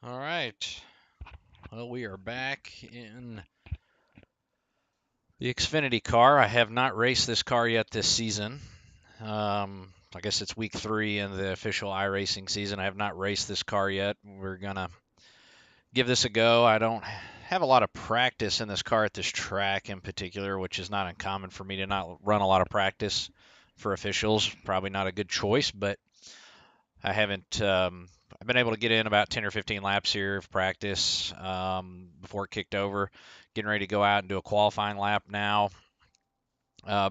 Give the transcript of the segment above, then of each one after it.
All right. Well, we are back in the Xfinity car. I have not raced this car yet this season. I guess it's week 3 in the official iRacing season. I have not raced this car yet. We're going to give this a go. I don't have a lot of practice in this car at this track in particular, which is not uncommon for me to not run a lot of practice for officials. Probably not a good choice, but I haven't. I've been able to get in about 10 or 15 laps here of practice before it kicked over. Getting ready to go out and do a qualifying lap now.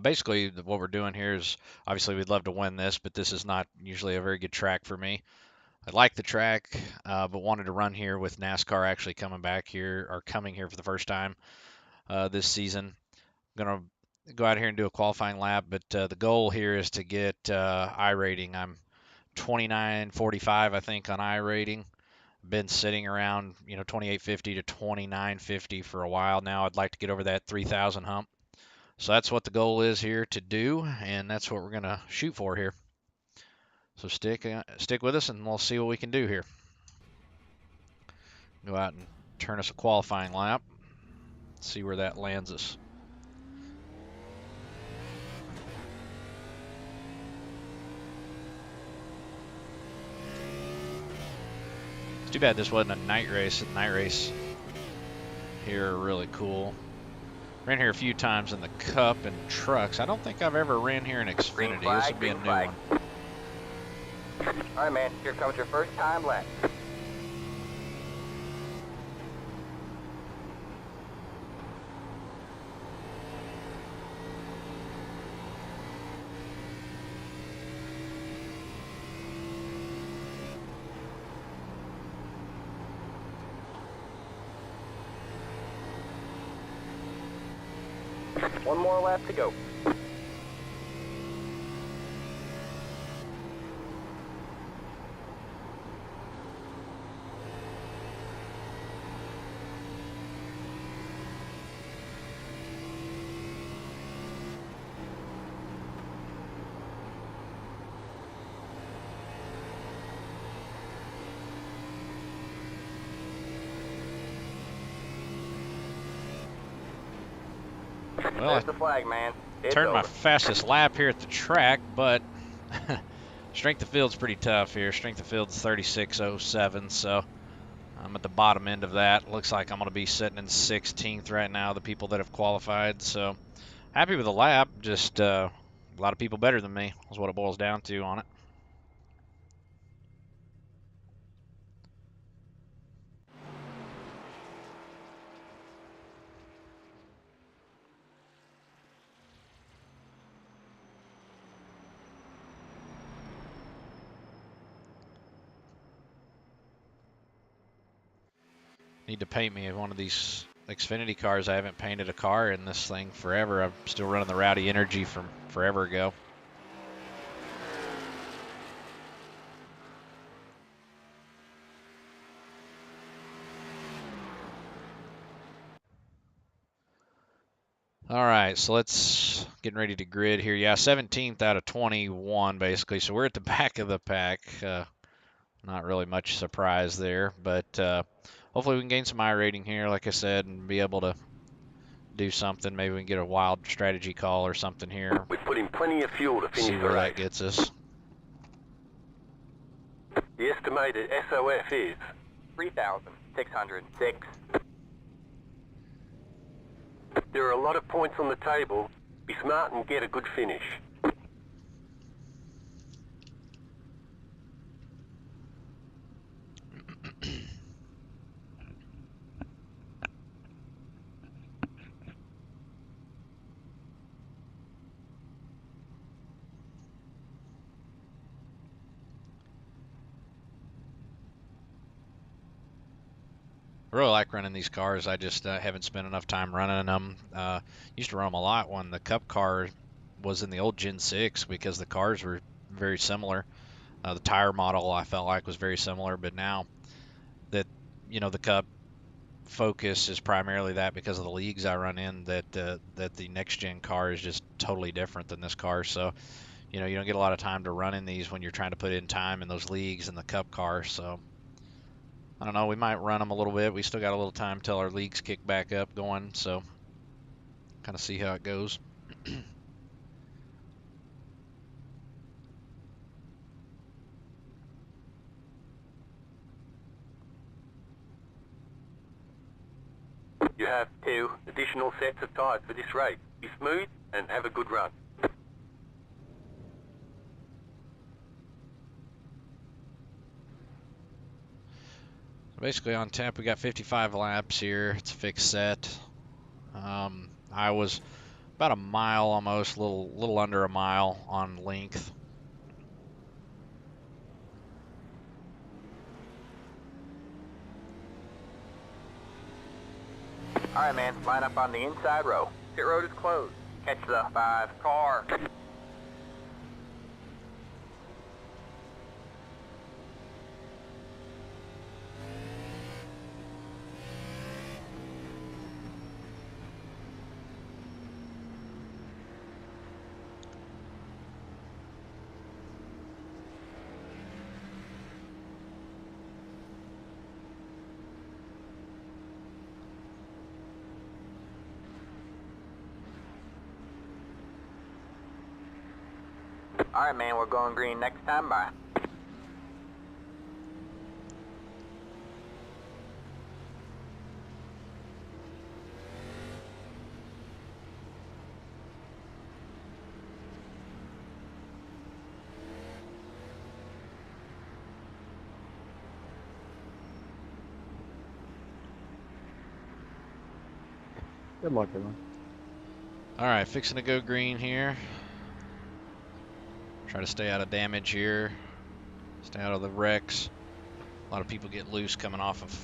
Basically, what we're doing here is obviously we'd love to win this, but this is not usually a very good track for me. I like the track, but wanted to run here with NASCAR actually coming back here or coming here for the first time this season. I'm gonna go out here and do a qualifying lap, but the goal here is to get I rating. I'm 29:45, I think, on I rating. Been sitting around 2850 to 2950 for a while now. I'd like to get over that 3000 hump. So that's what the goal is here to do, and that's what we're gonna shoot for here. So stick with us, and we'll see what we can do here. Go out and turn us a qualifying lap. See where that lands us. It's too bad this wasn't a night race. The night race here are really cool. Ran here a few times in the Cup and trucks. I don't think I've ever ran here in Xfinity. This would be a new one. All right, man. Here comes your first time lap. One more lap to go. Well, There's the flag, man. It's turned my over. fastest lap here at the track, but strength of field's pretty tough here. Strength of field's 36.07, so I'm at the bottom end of that. Looks like I'm going to be sitting in 16th right now, the people that have qualified. So happy with the lap, just a lot of people better than me is what it boils down to on it. Need to paint me one of these Xfinity cars. I haven't painted a car in this thing forever. I'm still running the Rowdy Energy from forever ago. All right, so let's getting ready to grid here. Yeah, 17th out of 21 basically. So we're at the back of the pack. Not really much surprise there, but hopefully we can gain some I rating here, like I said, and be able to do something. Maybe we can get a wild strategy call or something here. We've put in plenty of fuel to finish See the where race. that gets us. The estimated SOF is 3,606. there are a lot of points on the table. Be smart and get a good finish. I really like running these cars. I just haven't spent enough time running them. Used to run them a lot when the Cup car was in the old Gen 6 because the cars were very similar. The tire model I felt like was very similar, but now that the Cup focus is primarily that because of the leagues I run in, that the next gen car is just totally different than this car. So you don't get a lot of time to run in these when you're trying to put in time in those leagues and the Cup car. So I don't know, we might run them a little bit. We still got a little time till our leagues kick back up going, so kind of see how it goes. You have 2 additional sets of tyres for this race. Be smooth and have a good run. Basically on tap, we got 55 laps here. It's a fixed set. I was about a mile almost, little under a mile on length. All right, man. Line up on the inside row. Pit road is closed. Catch the 5 car. All right, man. We're going green next time. Bye. Good luck, everyone. All right, fixing to go green here. Try to stay out of damage here. Stay out of the wrecks. A lot of people get loose coming off of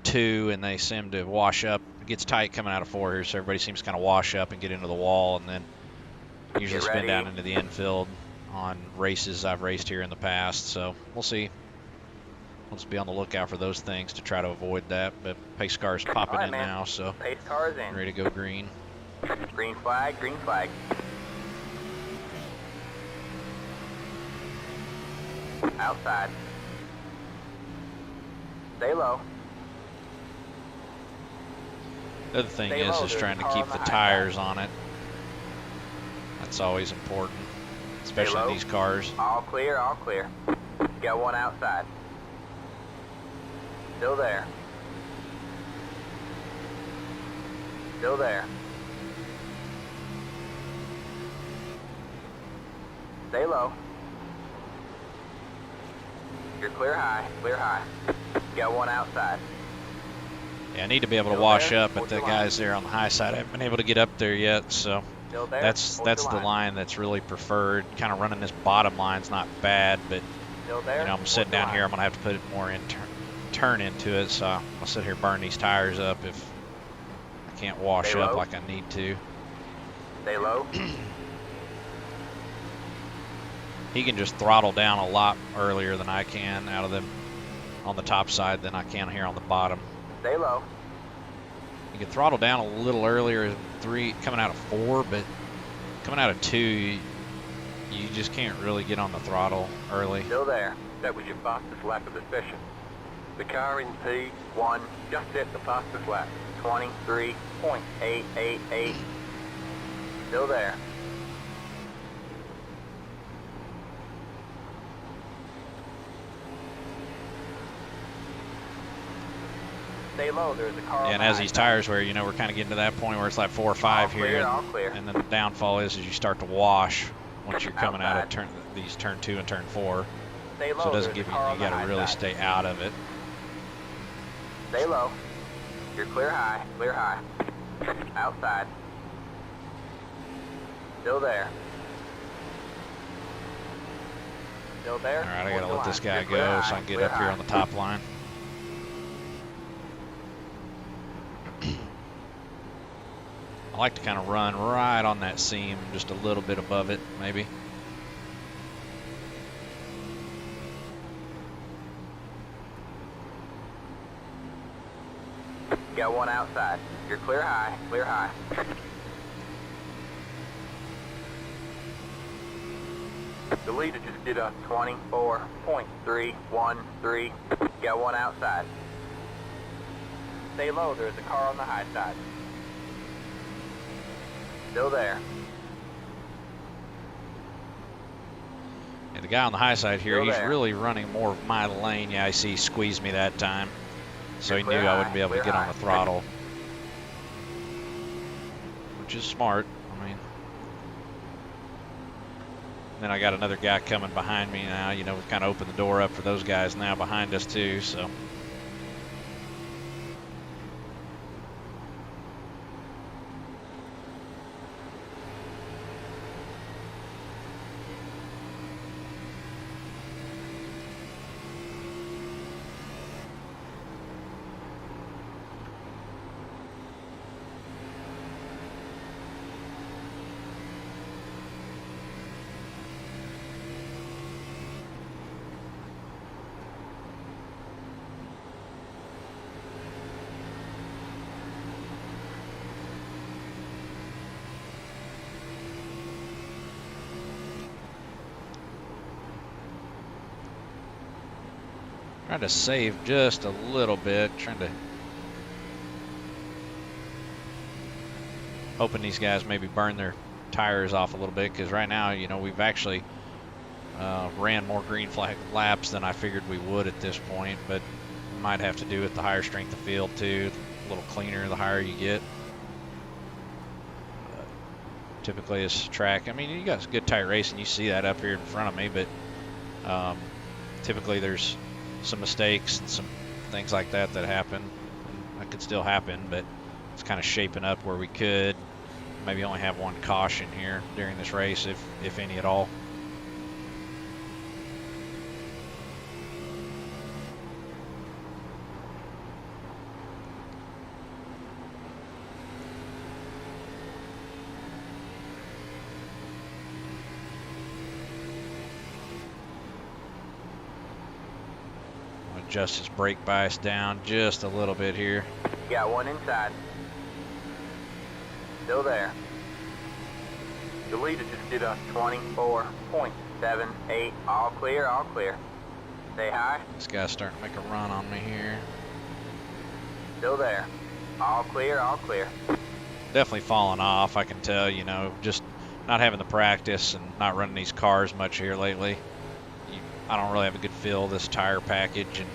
2, and they seem to wash up. It gets tight coming out of 4 here, so everybody seems to kind of wash up and get into the wall, and then usually spin down into the infield on races I've raced here in the past. So we'll see. We'll just be on the lookout for those things to try to avoid that. But pace car's popping in now, so Pace car's in. ready to go green. Green flag, green flag. Outside. Stay low. The other thing Stay low, is there's trying a to car keep on the the high tires on it. That's always important, especially in low. these cars. All clear, all clear. Got one outside. Still there. Still there. Stay low. You're clear high, clear high. Got one outside. Yeah, I need to be able to Still wash there? up, but Hold the your guys there on the high side, I haven't been able to get up there yet, so Still there? that's Hold your the line that's really preferred. Kind of running this bottom line's not bad, but Still there? you know, I'm Hold sitting your down line. here, I'm gonna have to put it more in turn into it, so I'll sit here burn these tires up if I can't wash Stay up low. like I need to. Stay low. He can just throttle down a lot earlier than I can out of them on the top side than I can here on the bottom. Stay low. You can throttle down a little earlier in 3, coming out of 4, but coming out of 2, you just can't really get on the throttle early. Still there. That was your fastest lap of the session. The car in One. just set the fastest lap. 23.888. Still there. Stay low. There's a car. And as these tires wear, you know, we're kind of getting to that point where it's like 4 or 5 all here. Clear, all clear. And then the downfall is you start to wash once you're coming out of Outside. these turn 2 and turn 4. Stay low. So it doesn't There's give a you, car you on the got to high really side. stay out of it. Stay low. You're clear high. Clear high. Outside. Still there. Still there. All right, I Hold got to your let this line. guy You're clear go high, so I can get clear up here high. on the top line. I like to kind of run right on that seam, just a little bit above it, maybe. Got one outside. You're clear high. Clear high. The leader just did a 24.313. Got one outside. Stay low, there's a car on the high side. Still there. And the guy on the high side here, Still he's there. really running more of my lane. Yeah, I see he squeezed me that time. So he knew Clear I wouldn't high, be able to clear get on high. the throttle. Which is smart. I mean, then I got another guy coming behind me now. You know, we've kind of opened the door up for those guys now behind us too, so. Trying to save just a little bit, hoping these guys maybe burn their tires off a little bit, because right now, you know, we've actually ran more green flag laps than I figured we would at this point, but we might have to do with the higher strength of field too. A little cleaner the higher you get. Typically this track, I mean, you got good tight racing, you see that up here in front of me, but typically there's some mistakes and some things like that that happen. That could still happen, but it's kind of shaping up where we could maybe only have one caution here during this race, if any at all. Adjust his brake bias down just a little bit here. Got one inside. Still there. The leader just did a 24.78. All clear, all clear. Stay high. This guy's starting to make a run on me here. Still there. All clear, all clear. Definitely falling off, I can tell, you know, just not having the practice and not running these cars much here lately. I don't really have a good feel of this tire package, and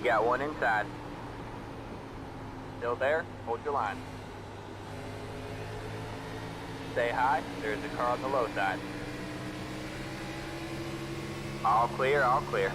Got one inside. Still there? Hold your line. Stay high. There's a car on the low side. All clear, all clear.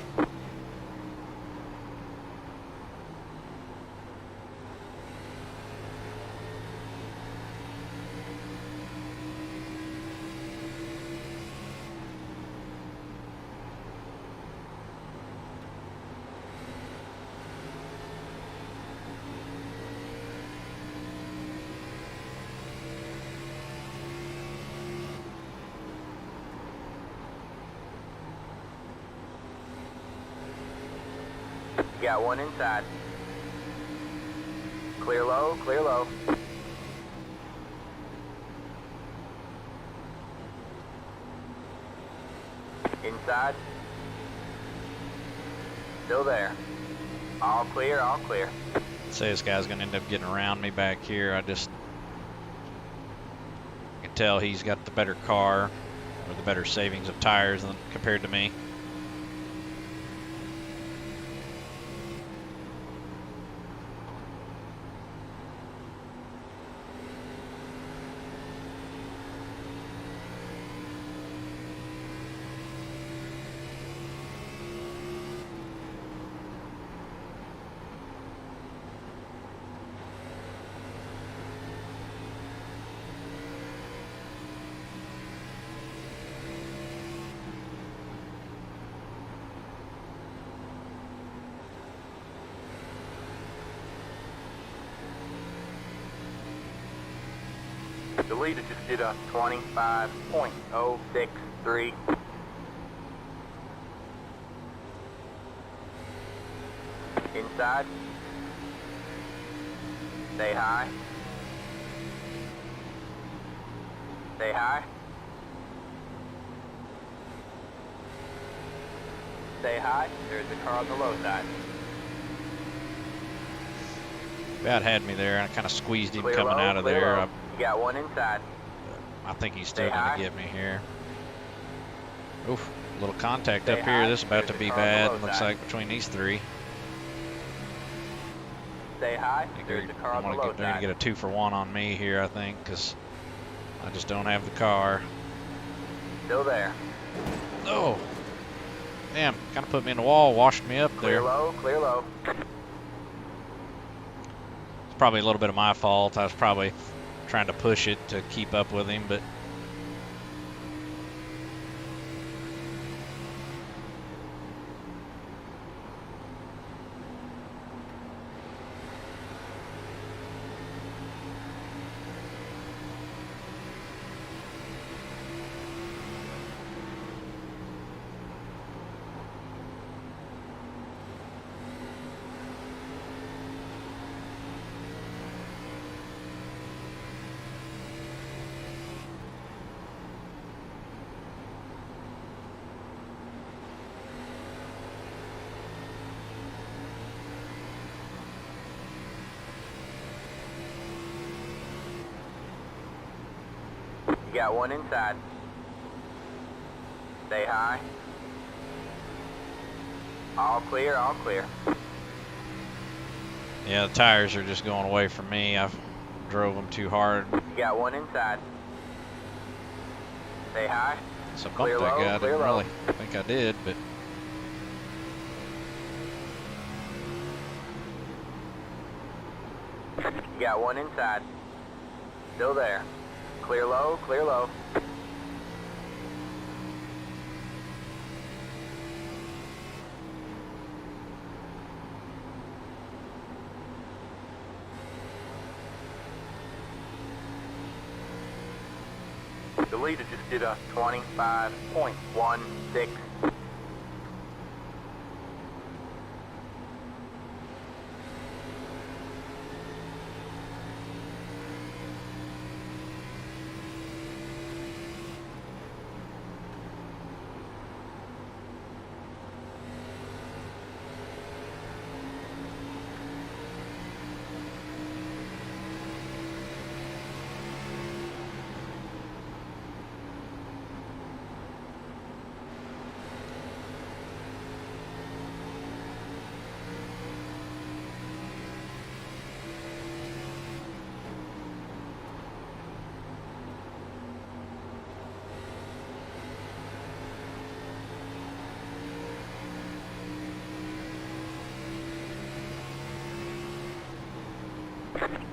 Got one inside. Clear low, clear low. Inside. Still there. All clear, all clear. I'd say this guy's going to end up getting around me back here. I can tell he's got the better car or the better savings of tires compared to me. The leader just did a 25.063. Inside. Stay high. Stay high. Stay high. There's a car on the low side. About had me there. I kind of squeezed him Clear coming low, out of clear there. low. You got one inside. I think he's still Stay going high. to get me here. Oof, a little contact Stay up here. high. This is about to There's a be car on the bad. low Looks side. like between these three. Stay high. There's a car on the They're low going to side. get a 2-for-1 on me here, I think, because I just don't have the car. Still there. Oh, damn, kind of put me in the wall, washed me up Clear there. low, clear low. It's probably a little bit of my fault. I was probably trying to push it to keep up with him, but You got one inside. Stay high. All clear, all clear. yeah, the tires are just going away from me. I drove them too hard. You got one inside. Stay high. So I Clear bumped that low, guy. I clear didn't low. really think I did, but You got one inside. Still there. Clear low, clear low. The leader just did a 25.16.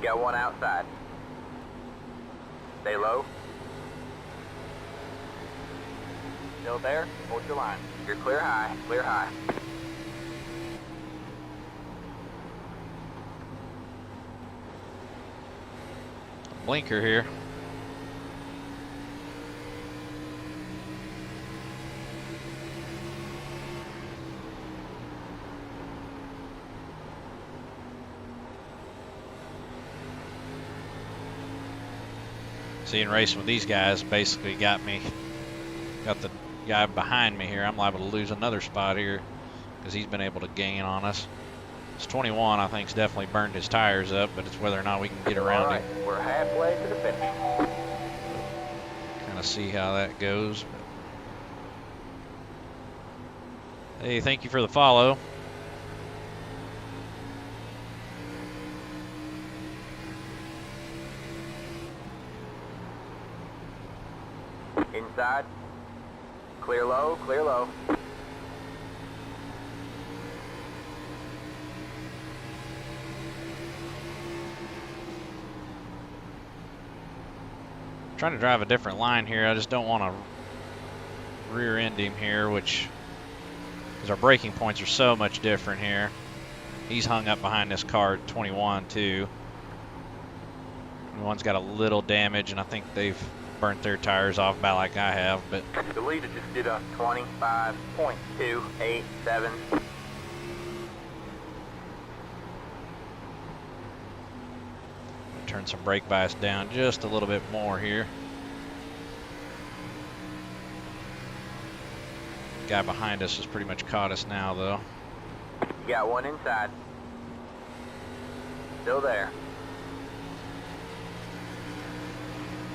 Got one outside. Stay low. Still there? Hold your line. You're clear high, clear high. blinker here. Seeing racing with these guys basically got the guy behind me here. I'm liable to lose another spot here because he's been able to gain on us. It's 21, I think, has definitely burned his tires up, but it's whether or not we can get around All right, him. we're halfway to the finish. Kind of see how that goes. Hey, thank you for the follow. Inside. Clear low, clear low. Trying to drive a different line here. I just don't want to rear end him here, which because our braking points are so much different here. He's hung up behind this car at 21 too. One's got a little damage, and I think they've burnt their tires off about like I have, but The leader just did a 25.287. turn some brake bias down just a little bit more here. Guy behind us has pretty much caught us now, though. You got one inside. Still there.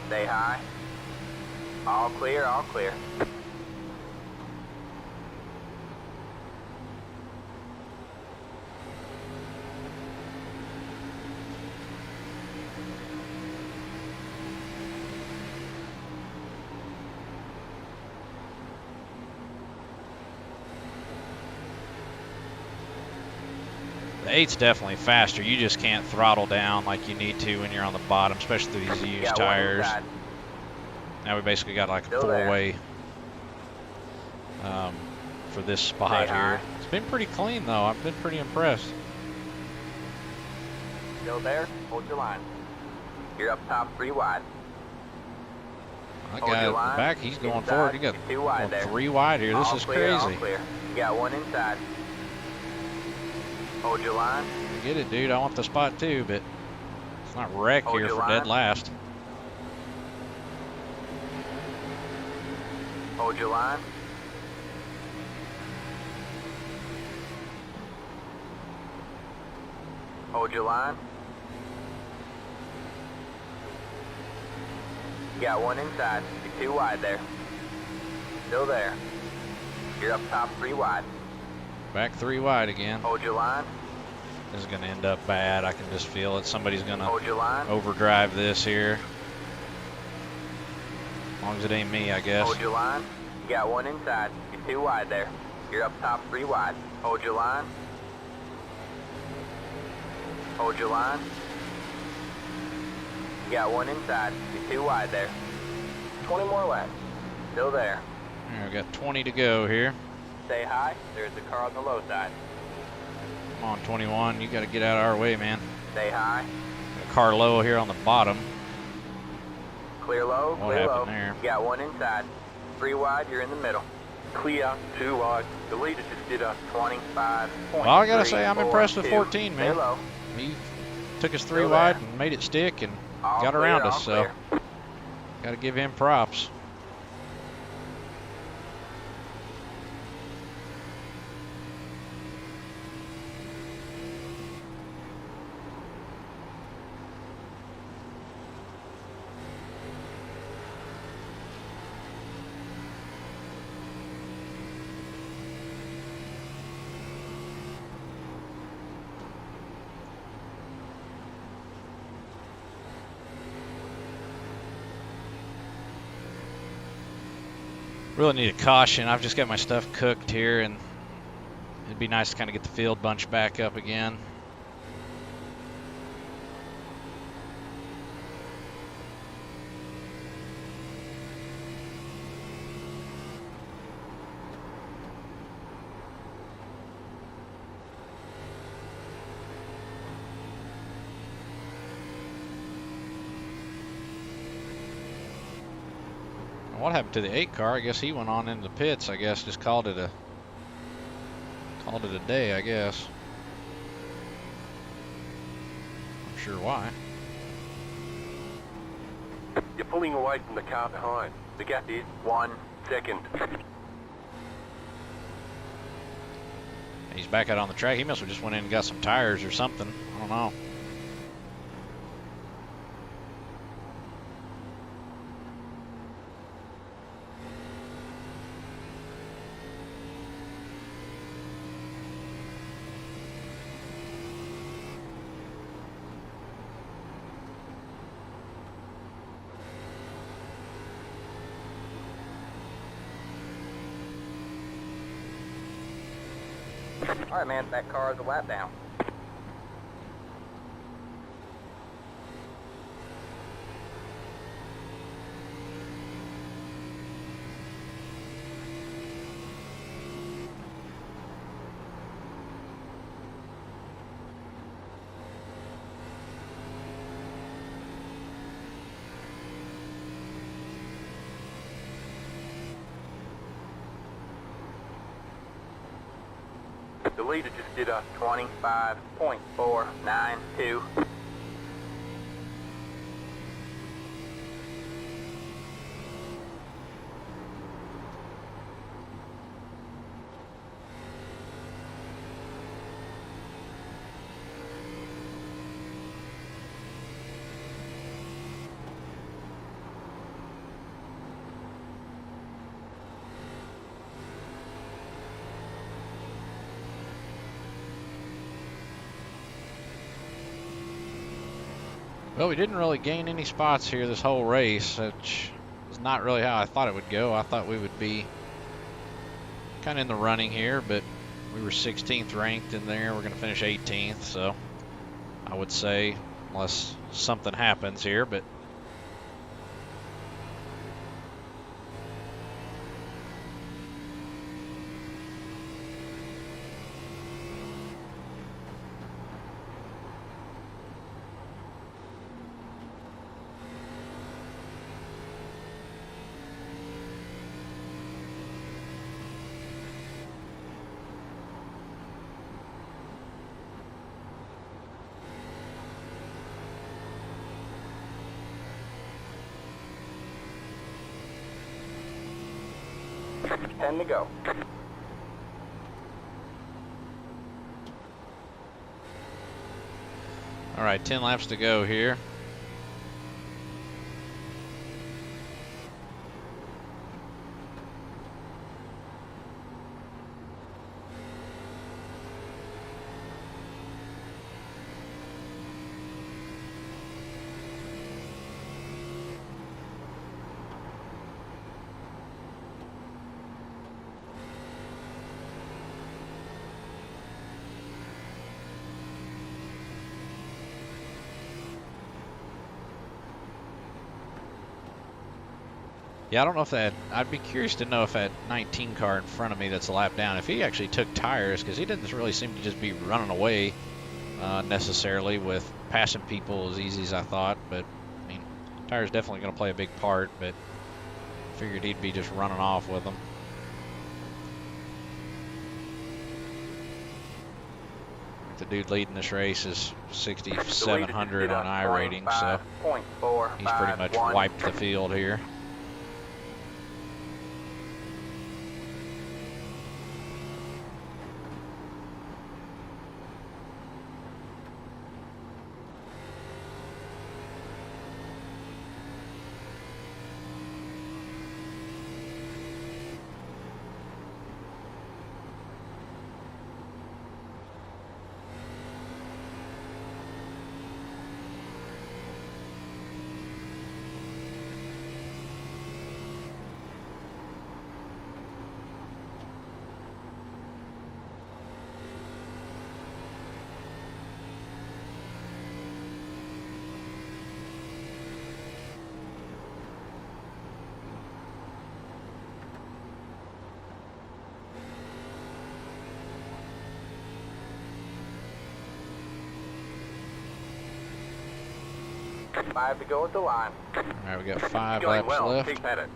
Stay high. All clear, all clear. The 8's definitely faster. You just can't throttle down like you need to when you're on the bottom, especially through these used Got one tires. inside. Now we basically got like a Still there. four-way for this spot Stay here. high. It's been pretty clean though. I've been pretty impressed. Still there. Hold your line. You're up top 3 wide. That Hold guy your at the line. back, he's going Inside, forward. He got you're 2 wide going there. 3 wide here. This All is clear, all crazy. clear. You got one inside. Hold your line. I get it, dude. I want the spot too, but it's not wreck Hold here your for dead line. last. Hold your line. Hold your line. You got one inside. You're 2 wide there. Still there. You're up top 3 wide. Back 3 wide again. Hold your line. This is going to end up bad. I can just feel it. Somebody's going to Hold your line. overdrive this here. As long as it ain't me, I guess. Hold your line. You got one inside. You're 2 wide there. You're up top 3 wide. Hold your line. Hold your line. You got one inside. You're 2 wide there. 20 more laps. Still there. All right, we got 20 to go here. Stay high. There's a car on the low side. Come on, 21. You got to get out of our way, man. Stay high. Got a car low here on the bottom. Clear low. What Clear low. happened there? You got one inside. 3 wide. You're in the middle. clear, 2 wide. The leader just did a 25. Well, I got to say, I'm impressed with 14, man. Stay low. He took us 3 Still wide there. and made it stick and All got clear, around all us, so clear. got to give him props. Really need a caution. I've just got my stuff cooked here, and it'd be nice to kind of get the field bunch back up again. What happened to the 8 car? I guess he went on into the pits. I guess just called it a day. I guess. Not sure why. You're pulling away from the car behind. The gap is 1 second. He's back out on the track. He must have just went in and got some tires or something. I don't know. All right, man. That car is a lap down. The leader just did a 25.492. Well, we didn't really gain any spots here this whole race, which is not really how I thought it would go. I thought we would be kind of in the running here, but we were 16th ranked in there. We're going to finish 18th, so I would say, unless something happens here, but Ten to go. all right, 10 laps to go here. Yeah, I don't know if that, I'd be curious to know if that 19 car in front of me that's a lap down, if he actually took tires, because he didn't really seem to just be running away necessarily with passing people as easy as I thought. But, I mean, tires definitely going to play a big part, but figured he'd be just running off with them. The dude leading this race is 6,700 on I rating, so he's pretty much wiped the field here. Five to go at the line. All right, we got 5 going laps well. left. Keep at it.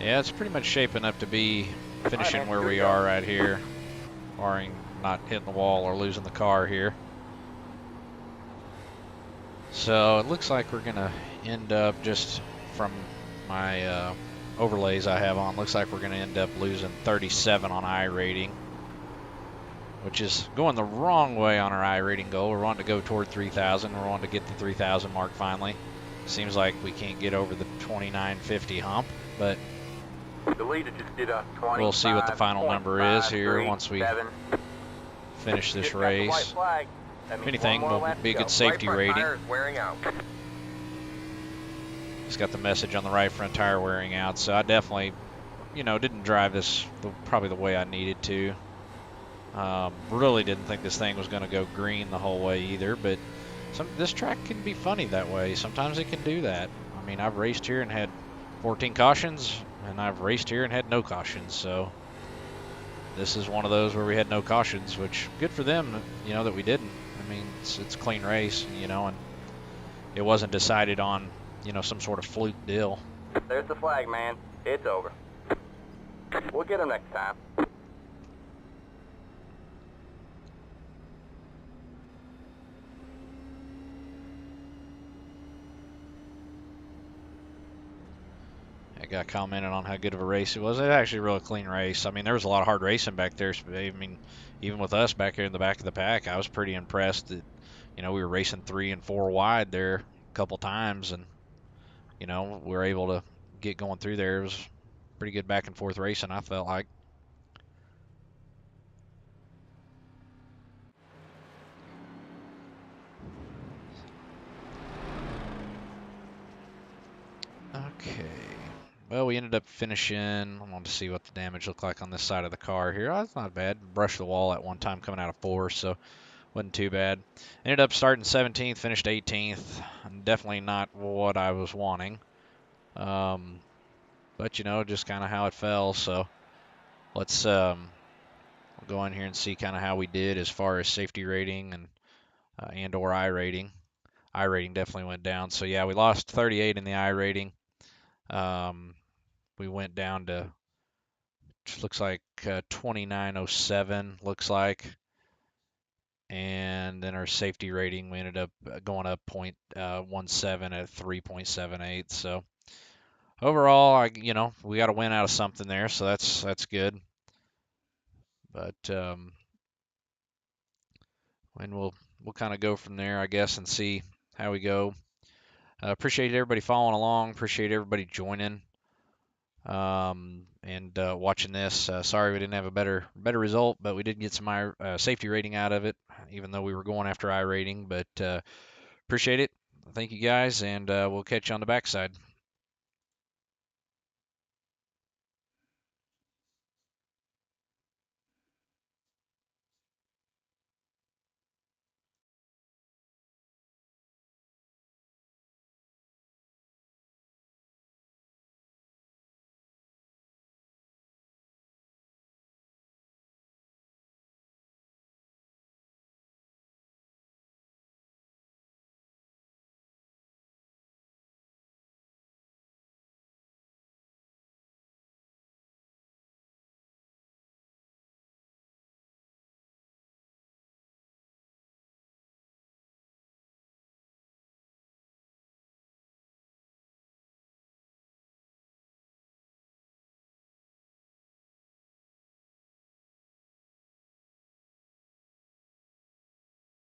Yeah, it's pretty much shaping up to be finishing where we are right here, barring not hitting the wall or losing the car here. So it looks like we're going to end up, just from my overlays I have on, looks like we're going to end up losing 37 on I rating, which is going the wrong way on our I rating goal. We're wanting to go toward 3,000. We're wanting to get the 3,000 mark finally. Seems like we can't get over the 2950 hump, but The leader just did a we'll see what the final number is here once we finish this race. If anything, will be a good safety rating. Wearing out. It's got the message on the right front tire wearing out, so I definitely, didn't drive this probably the way I needed to. Really didn't think this thing was going to go green the whole way either, but this track can be funny that way. Sometimes it can do that. I mean, I've raced here and had 14 cautions, and I've raced here and had no cautions, so this is one of those where we had no cautions, which good for them, that we didn't. I mean, it's a clean race, and it wasn't decided on, some sort of fluke deal. There's the flag, man. It's over. We'll get him next time. I got commented on how good of a race it was. It was actually a real clean race. I mean, there was a lot of hard racing back there. I mean, even with us back here in the back of the pack, I was pretty impressed that, we were racing 3 and 4 wide there a couple times, and, we were able to get going through there. It was pretty good back and forth racing, I felt like. Okay. Well, we ended up finishing. I wanted to see what the damage looked like on this side of the car here. Oh, that's not bad. Brushed the wall at one time coming out of 4, so wasn't too bad. Ended up starting 17th, finished 18th. Definitely not what I was wanting. But, just kind of how it fell. So let's go in here and see kind of how we did as far as safety rating and or I rating. I rating definitely went down. So, yeah, we lost 38 in the I rating. We went down to, looks like 2907, looks like. And then our safety rating, we ended up going up 0.17 at 3.78. So overall, we got a win out of something there, so that's good. But and we'll kind of go from there, I guess, and see how we go. Appreciate everybody following along. Appreciate everybody joining and watching this. Sorry we didn't have a better result, but we did get some safety rating out of it, even though we were going after I rating. But appreciate it. Thank you guys, and we'll catch you on the backside.